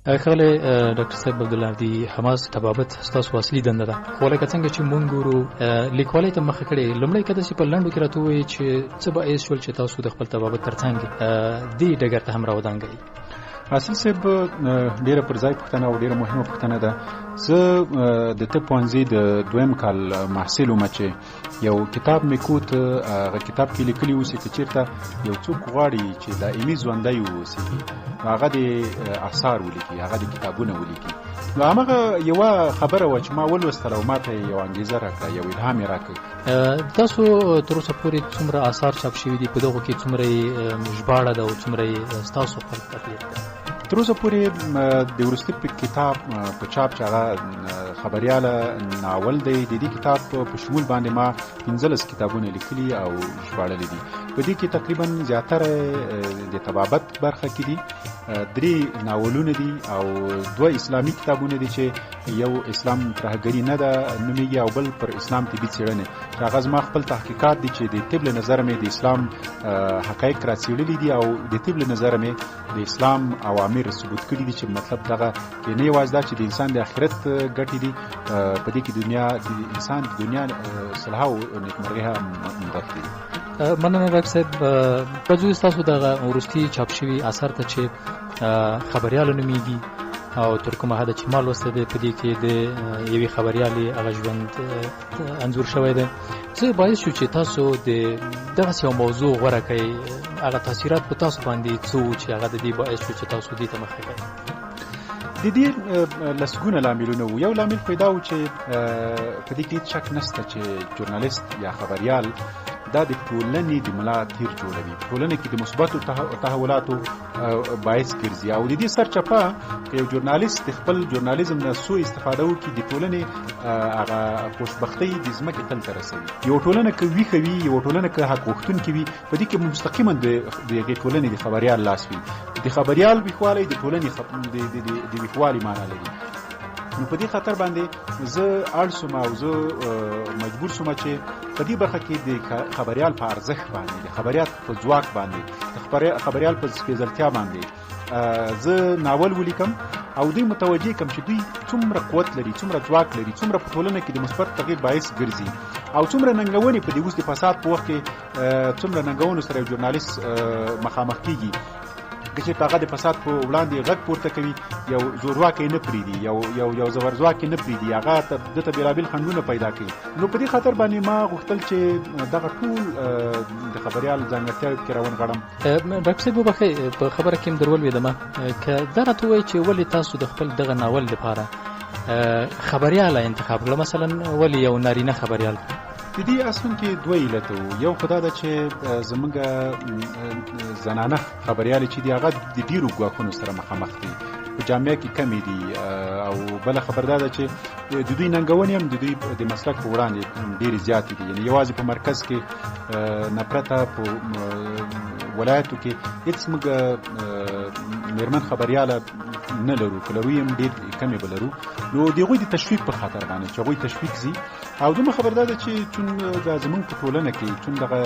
ښاغلی ډاکټر صاحب عبدالله د حماس طبابت ستاسو اصلي دنده ده، خو لکه څنګه چې مونږ ګورو لیکوالۍ ته مخه کړې. لومړی که داسې په لنډو کې راته ووایي چې څه باعث شول چې تاسو د خپل طبابت تر څنګ دې ډګر ته هم راودانګئ؟ اصل صاحب ډیره پر ځای پوښتنه او ډیره مهمه پوښتنه ده. زه د طب پوهنځي د دویم کال محصل وم چې یو کتاب مې کوت. هغه کتاب کې لیکلي اوسې که چېرته یو څوک غواړي چې دایمي ژوندی واوسي هغه د اثار ولیکي، هغه د کتابونه ولیکي. نو هماغه یوه خبره وه چې ما ولوستله او ما ته یو انګېزه راکړه، یو الهام یې راکړ. تاسو تر اوسه پورې څومره آثار چاپ شوي دي؟ په دغو کې څومره یې ژباړه ده او څومره یې ستاسو خپل تخلیق ده؟ تر اوسه پورې د وروستي کتاب په چاپ چې هغه خبریاله ناول دی، د دې کتاب په شمول باندې ما 15 کتابونه لیکلي او ژباړلي دي. په دې کې تقریبا زیاتره د طبابت برخه کې دي، 3 ناولونه دي او 2 اسلامي کتابونه دي چې یو اسلام ترهګري نه ده نومېږي او بل پر اسلام طبي څېړنې. هغه زما خپل تحقیقات دي چې د طب له نظره مې د اسلام حقایق راڅېړلي دي او د طب له نظره مې د اسلام عوامر ثبوت کړي دي چې مطلب دغه کې نه یوازې دا چې د انسان د آخرت ګټې دي، په دې کې د انسان د دنیا صلاح او نیکمرغي هم مدغې دي. مننه ډاکټر صاحب. راځو ستاسو دغه وروستي چاپ شوي اثر ته چې خبریاله نومېږي او تر کومه حده چې ما لوستی دی په دې کې د یوې خبریالې هغه ژوند انځور شوی دی. څه باعث شو چې تاسو د دغسې یو موضوع غوره کړئ؟ هغه تاثیرات په تاسو باندې څه وو چې هغه د دې باعث شو چې تاسو دې ته مخه کړئ؟ د دې لسګونه لاملونه وو. یو لامل پیدا و چې په دې کې شک نشته چې ژورنالیست یا خبریال دا د ټولنې د ملا تیر جوړوي، ټولنه کې د مثبتو تحولاتو باعث ګرځي او د دې سرچپه که یو ژورنالیست د خپل ژورنالیزم نه سوء استفاده وکړي د ټولنې هغه خوشبختۍ د ځمکې تل ته رسوي. یو ټولنه که ویښه وي، یو ټولنه که حق غوښتونکې وي، په دې کې مستقیما د هغې ټولنې د خبریال لاس وي. د خبریال ویښوالی د ټولنې د ویښوالي معنا لري. نو په دې خاطر باندې زه اړ سوم او زه مجبور سوم چې په دې برخه کې د خبریال په ارزښت باندې، د خبریال په ځواک باندې، د خبریال په سپېڅلتیا باندې زه ناول ولیکم او دوی متوجه کم چې دوی څومره قوت لري، څومره ځواک لري، څومره په ټولنه کې د مثبت تغییر باعث ګرځي او څومره ننګونې په دې اوس د فساد په وخت کې څومره ننګونو سره یو ژورنالیست مخامخ کیږي. که چېرته هغه د فساد په وړاندې غږ پورته کوي، یو زورواکی نه پرېږدي، یو زورځواکی نه پرېږدي، هغه دته بېلابېل خنډونه پیدا کوي. نو په دې خاطر باندې ما غوښتل چې دغه ټول د خبریال ځانګړتیاوې پکې راونغاړم. ډاکټر صاحب وبښئ، په خبره کې هم در ولوېدمه، که دا راته ووایي چې ولې تاسو د خپل دغه ناول لپاره خبریاله انتخاب کړه؟ مثلا ولې یو نارینه خبریال؟ د دې اصل کې 2 علت وو. یو خدا ده چې زمونږ زنانه خبریالې چې دي هغه د ډېرو ګواښونو سره مخامخ دي، په جامعه کې کمې دي او بله خبر دا ده چې د دوی ننګونې هم د دوی د مسلک په وړاندې ډېرې زیاتې دي. یعنې یوازې په مرکز کې نه پرته په ولایتو کې هېڅ موږ مېرمن خبریاله نه لرو، که لرو یې هم ډېر کمې به لرو. نو د هغوی د تشویق په خاطر باندې چې هغوی تشویق ځي او دومره خبر دا ده چې چون دا زمونږ په ټولنه کې چون دغه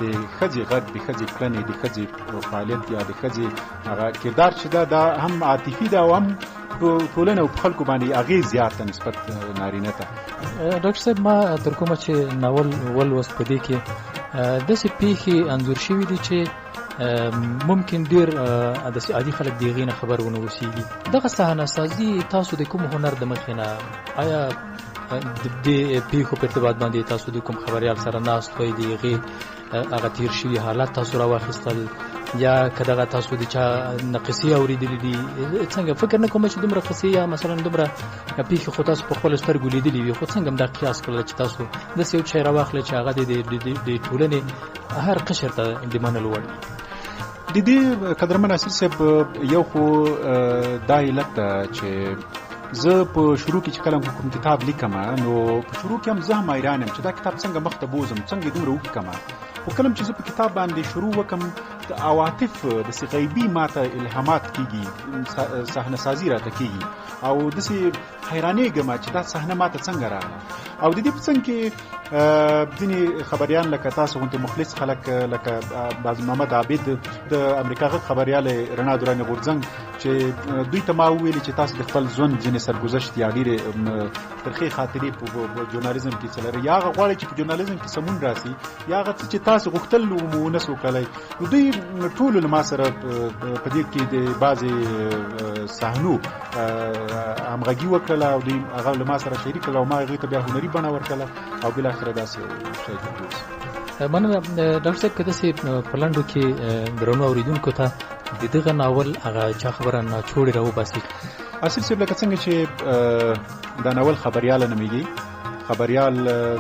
د ښځې غږ، د ښځې کړنې، د ښځې فعالیت یا د ښځې هغه کردار چې دا هم عاطفي ده او هم په ټولنه او په خلکو باندې اغېز زیات ده نسبت نارینه ته. ډاکټر صاحب ما تر کومه چې ناول ولوست په دې کې داسې پیښې انځور شوي دي چې ممکن ډېر داسې عادي خلک د هغې نه خبر ونه اوسېږي. دغه صحنه سازي تاسو د کوم هنر د مخې نه، آیا د پیښو په ارتباط باندې تاسو د کوم خبریال سره ناست وئ، د هغې هغه تېر شوي حالات تاسو راواخیستل، یا که دغه تاسو د چا نه قصې اورېدلې دي؟ څنګه فکر نه کوم چې دومره قصې یا مثلا دومره پیښې خو تاسو په خپلو سترګو لیدلې وي، خو څنګه هم دا قیاس کړله چې تاسو داسې یو شی راواخله چې هغه د ټولنې هر قشر ته د منلو وړ وي؟ د دې قدرمن اصل صاحب یو خو دا علت ده چې زه په شروع کې چې کله کوم کتاب لیکم نو په شروع کې هم زه هم حیران یم چې دا کتاب څنګه مخ ته بوځم، څنګه دومره وکړم. خو کله چې زه په کتاب باندې شروع وکم د عواطف د غیبي ماته الهامات کیږي صحنه سازي راته کیږي او د حیرانېږم چې دا صحنه ماته څنګه راغله او د دې په څنګ کې ځینې خبریان لکه تاسو غوندې مخلص خلک لکه باز محمد عابد د امریکا غږ خبریال رڼا دوراني غورځنګ چې دوی ته ما وویلي چې تاسو د خپل ژوند ځینې سرګذشت یا ډېرې ترخې خاطرې په ژورنالیزم کې څه لري یا هغه غواړي چې په ژورنالیزم کې سمون راسي یا هغه چې تاسو غوښتل مو نه سو کولی نو دوی ټول له ما سره په دې کې د بعضې صحنو همغږي وکړله او دوی هغه له ما سره شریک کړله او ما هغوی ته بیا هنري بڼه ورکړله او بالاخره داسې شی ته مننه ډاکټر صاحب که داسې په لنډو کې درنو اورېدونکو ته د دغه ناول هغه چا خبره ناچوړې راوباسي. اصل صاحب لکه څنګه چې دا ناول خبریال نومیږي خبریال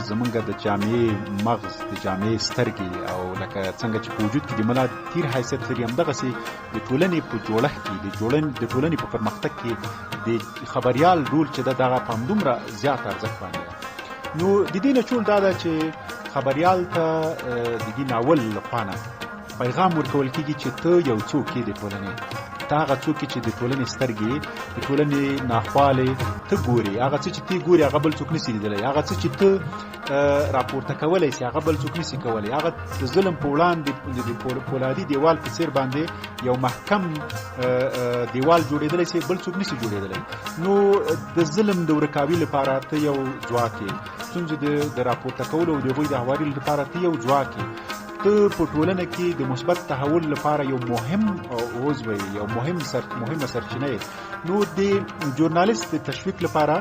زمونږ د جامعې مغز د جامعې سترګې او لکه څنګه چې په وجود کې د ملا تیر حیثیت لري همدغسې د ټولنې په جوړښت کې د ټولنې په پرمختګ کې د خبریال رول چې دغه په همدومره زیات ارزښت باندې نو د دې نه چول دا ده چې خبریال ته د دې ناول لخوا نه پیغام ورکول کېږي چې ته یو څوک یې د ټولنې ته هغه څوک چې د ټولنې سترګې د ټولنې ناخوالې ته ګوري هغه څه چې ته ګوري هغه بل څوک نشي لیدلی هغه څه چې ته راپورته کولی سي هغه بل څوک نشي کولی هغه د ظلم په وړاندې د پولادي دیوال په څیر باندې یو محکم دیوال جوړېدلی سي بل څوک نشي جوړېدلی نو د ظلم د ورکاوي لپاره ته یو ځواک یې ستونزې د راپورته کولو او د هغوی د هواري لپاره ته یو ځواک یې ته په ټولنه کې د مثبت تحول لپاره یو مهم عضو یو مهمه سرچینه نو د ژورنالیست د تشویق لپاره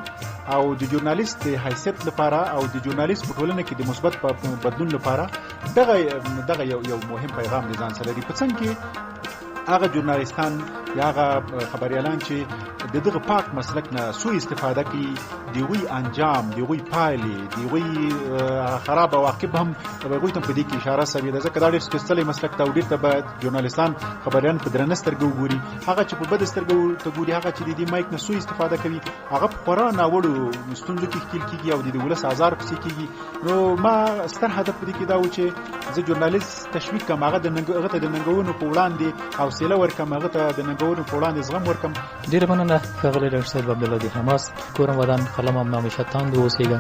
او د ژورنالیست د حیثیت لپاره او د ژورنالیست په ټولنه کې د مثبت بدلون لپاره دغه یو مهم پیغام د ځان سره لري په څنګ کې هغه ژورنالیستان یا هغه خبریالان چې دغه پاک مسلک نه سوء استفاده کوي دوی انجام دوی پایلې دوی خراب واقع هم هغوی ته په دې کې اشاره سوي ده ځکه دا ډېر سپېڅلی مسلک ته او ډېر ته باید ژورنالیستان خبریان په درنه سترګه وګوري هغه چې په بده سترګه ته ګوري هغه چې د دې مایک نه سوء استفاده کوي هغه په خورا ناوړو ستونزو کې ښکېل کېږي او د ولس آزار پسې کېږي نو ما ستر هدف په دې کې دا و چې زه ژورنالیست تشویق کړم هغه ته د ننګونو په وړاندې حوصله ورکړم هغه ته د ننګونو په وړاندې زغم ورکړم. ډېره مننه ښاغلی ډاکټر صاحب عبدالله د حماس کورم ودان قلم هم همیشه تاند واوسېږه.